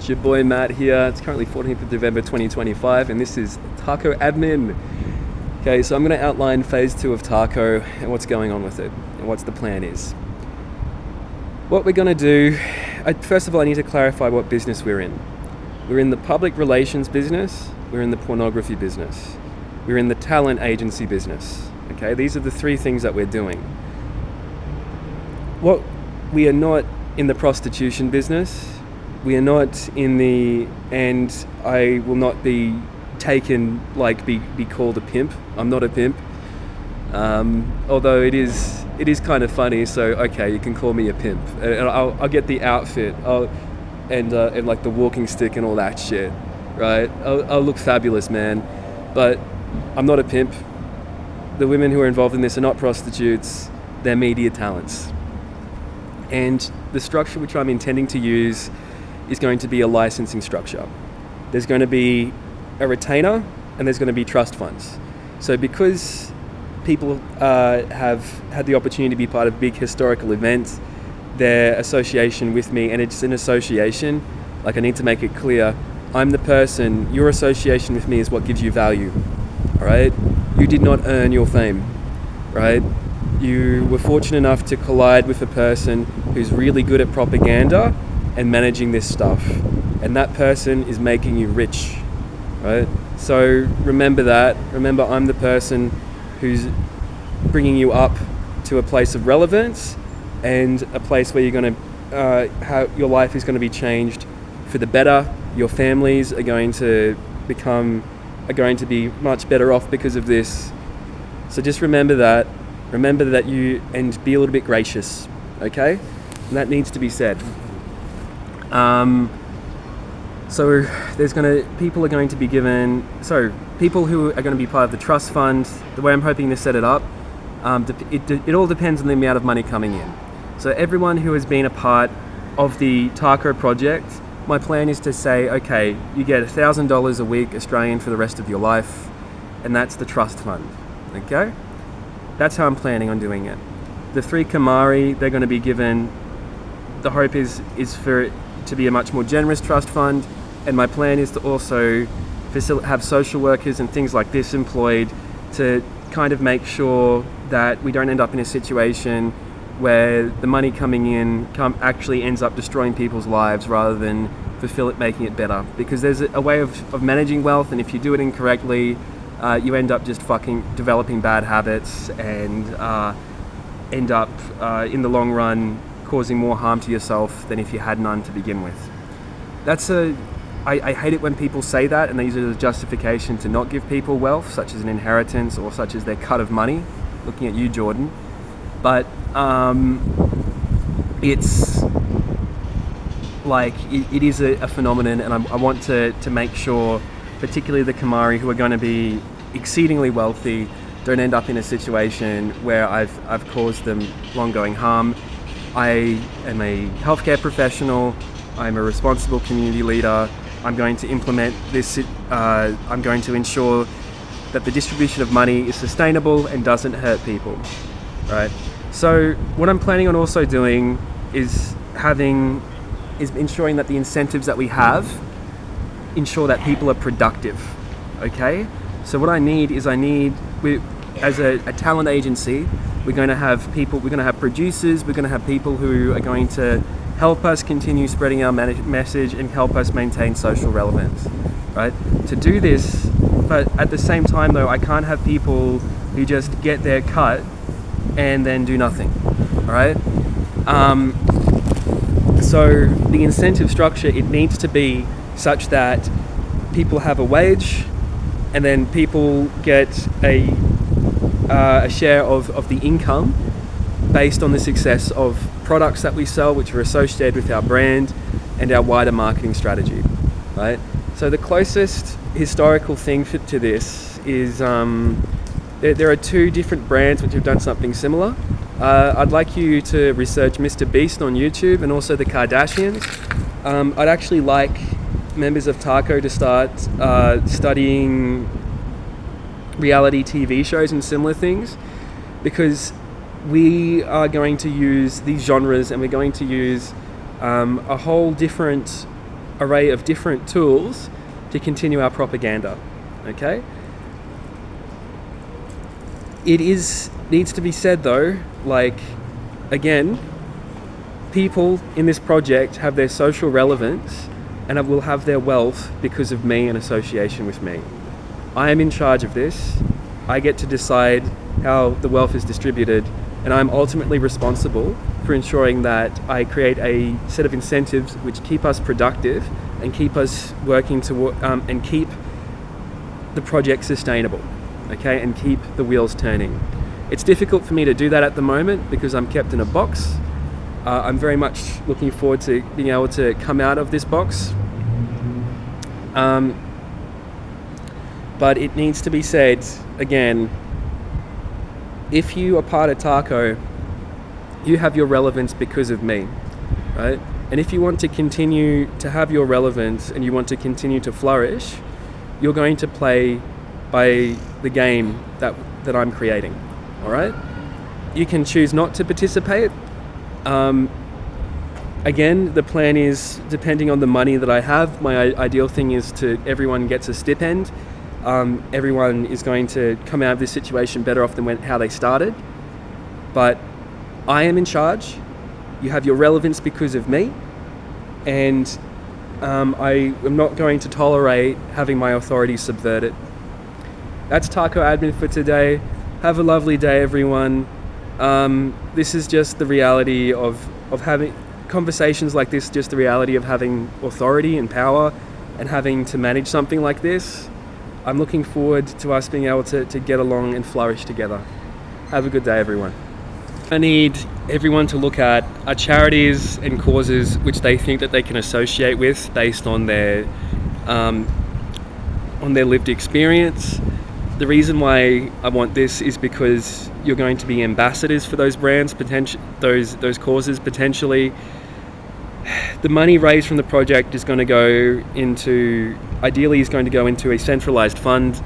your boy Matt here. It's currently 14th of November 2025 and this is Tac0 Admin. Okay, so I'm going to outline phase 2 of Tac0 and what's going on with it and what's the plan is. What we're going to do, first of all I need to clarify what business we're in. We're in the public relations business, we're in the pornography business, we're in the talent agency business. Okay, these are the three things that we're doing. We are not in the prostitution business. We are not in the, and I will not be taken, be called a pimp. I'm not a pimp. Although it is kind of funny, so okay, you can call me a pimp. And I'll get the outfit, and like the walking stick and all that shit, right? I'll look fabulous, man. But I'm not a pimp. The women who are involved in this are not prostitutes, they're media talents. And the structure which I'm intending to use is going to be a licensing structure. There's going to be a retainer and there's going to be trust funds. So because people have had the opportunity to be part of big historical events, their association with me, and it's an association, I need to make it clear, I'm the person, your association with me is what gives you value, all right? You did not earn your fame, right? You were fortunate enough to collide with a person who's really good at propaganda and managing this stuff. And that person is making you rich, right? So remember that. Remember, I'm the person who's bringing you up to a place of relevance and a place where you're going to, your life is going to be changed for the better. Your families are going to be much better off because of this. So just remember that. Remember that and be a little bit gracious, okay? And that needs to be said. So people are going to be given, people who are going to be part of the trust fund, the way I'm hoping to set it up, it all depends on the amount of money coming in. So everyone who has been a part of the Tac0 project, my plan is to say, okay, you get $1,000 a week Australian for the rest of your life, and that's the trust fund, okay? That's how I'm planning on doing it. The 3 Kamari, they're going to be given, the hope is for it to be a much more generous trust fund, and my plan is to also have social workers and things like this employed to kind of make sure that we don't end up in a situation where the money coming in actually ends up destroying people's lives rather than making it better. Because there's a way of managing wealth, and if you do it incorrectly, you end up just developing bad habits and end up in the long run causing more harm to yourself than if you had none to begin with. I hate it when people say that and they use it as a justification to not give people wealth, such as an inheritance or such as their cut of money. Looking at you, Jordan. But it's it is a phenomenon, and I want to make sure, particularly the Kamari who are going to be exceedingly wealthy, don't end up in a situation where I've caused them long-going harm. I am a healthcare professional, I'm a responsible community leader, I'm going to implement this, I'm going to ensure that the distribution of money is sustainable and doesn't hurt people, right? So what I'm planning on also doing is ensuring that the incentives that we have ensure that people are productive, okay? So what I need is as a talent agency, we're going to have producers, we're going to have people who are going to help us continue spreading our message and help us maintain social relevance, right? To do this, but at the same time though, I can't have people who just get their cut and then do nothing, all right? So the incentive structure, it needs to be such that people have a wage and then people get a share of the income based on the success of products that we sell, which are associated with our brand and our wider marketing strategy, right? So the closest historical thing to this is there are 2 different brands which have done something similar. I'd like you to research Mr. Beast on YouTube and also the Kardashians. I'd actually like members of Tac0 to start studying reality TV shows and similar things, because we are going to use these genres and we're going to use a whole different array of different tools to continue our propaganda. Okay? It needs to be said though, like, again, people in this project have their social relevance and will have their wealth because of me and association with me. I am in charge of this. I get to decide how the wealth is distributed, and I'm ultimately responsible for ensuring that I create a set of incentives which keep us productive and keep us working and keep the project sustainable, okay, and keep the wheels turning. It's difficult for me to do that at the moment because I'm kept in a box. I'm very much looking forward to being able to come out of this box. But it needs to be said, again, if you are part of Tac0, you have your relevance because of me, right? And if you want to continue to have your relevance and you want to continue to flourish, you're going to play by the game that I'm creating, all right? You can choose not to participate. Again, the plan is, depending on the money that I have, my ideal thing is everyone gets a stipend. Everyone is going to come out of this situation better off than how they started. But I am in charge. You have your relevance because of me. And I am not going to tolerate having my authority subverted. That's Tac0 admin for today. Have a lovely day, everyone. This is just the reality of having conversations like this, just the reality of having authority and power and having to manage something like this. I'm looking forward to us being able to get along and flourish together. Have a good day, everyone. I need everyone to look at charities and causes which they think that they can associate with based on their lived experience. The reason why I want this is because you're going to be ambassadors for those brands, those causes potentially. The money raised from the project is going to go into a centralized fund.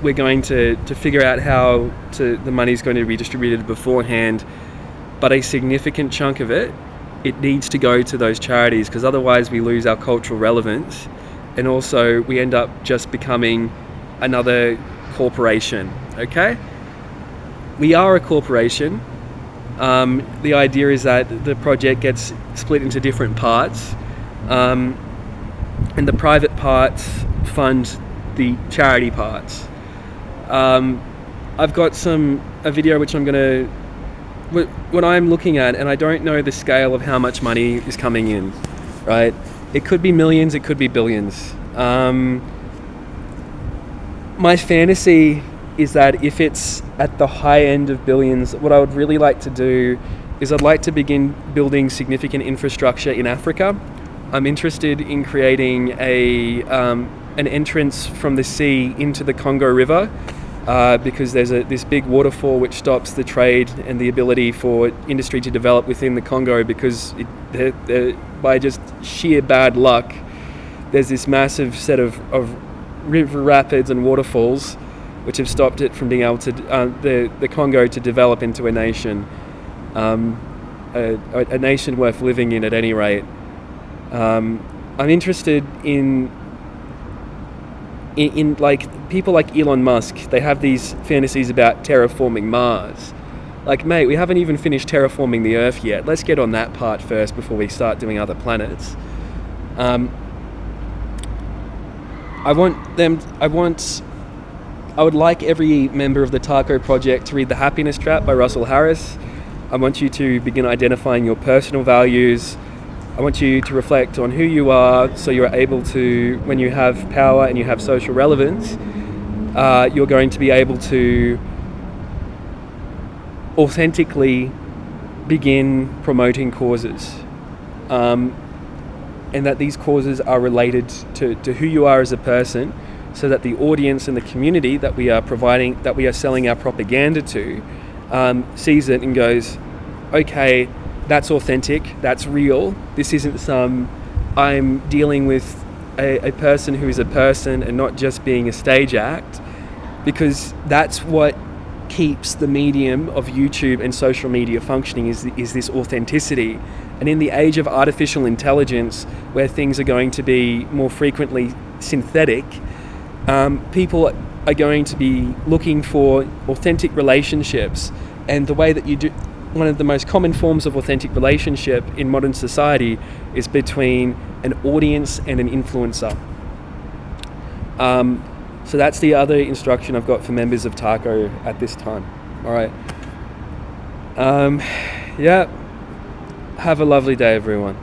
We're going to figure out how the money is going to be distributed beforehand, but a significant chunk of it needs to go to those charities, because otherwise we lose our cultural relevance, and also we end up just becoming another corporation. Okay? We are a corporation. The idea is that the project gets split into different parts, and the private parts fund the charity parts. I've got a video which what I'm looking at, and I don't know the scale of how much money is coming in, right? It could be millions, it could be billions. My fantasy is that if it's at the high end of billions, what I would really like to do is I'd like to begin building significant infrastructure in Africa. I'm interested in creating an entrance from the sea into the Congo River, because there's this big waterfall which stops the trade and the ability for industry to develop within the Congo, because by just sheer bad luck, there's this massive set of river rapids and waterfalls which have stopped it from being able to the Congo to develop into a nation, a nation worth living in at any rate. I'm interested in like people like Elon Musk. They have these fantasies about terraforming Mars. Like, mate, we haven't even finished terraforming the Earth yet. Let's get on that part first before we start doing other planets. I would like every member of the Tac0 project to read The Happiness Trap by Russell Harris. I want you to begin identifying your personal values. I want you to reflect on who you are, so you're able to, when you have power and you have social relevance, you're going to be able to authentically begin promoting causes. And that these causes are related to who you are as a person, so that the audience and the community that we are selling our propaganda to, sees it and goes, okay, that's authentic, that's real. This isn't I'm dealing with a person who is a person and not just being a stage act, because that's what keeps the medium of YouTube and social media functioning, is this authenticity. And in the age of artificial intelligence, where things are going to be more frequently synthetic, people are going to be looking for authentic relationships. And the way that you do, one of the most common forms of authentic relationship in modern society is between an audience and an influencer. So that's the other instruction I've got for members of Tac0 at this time. All right. Yeah. Have a lovely day, everyone.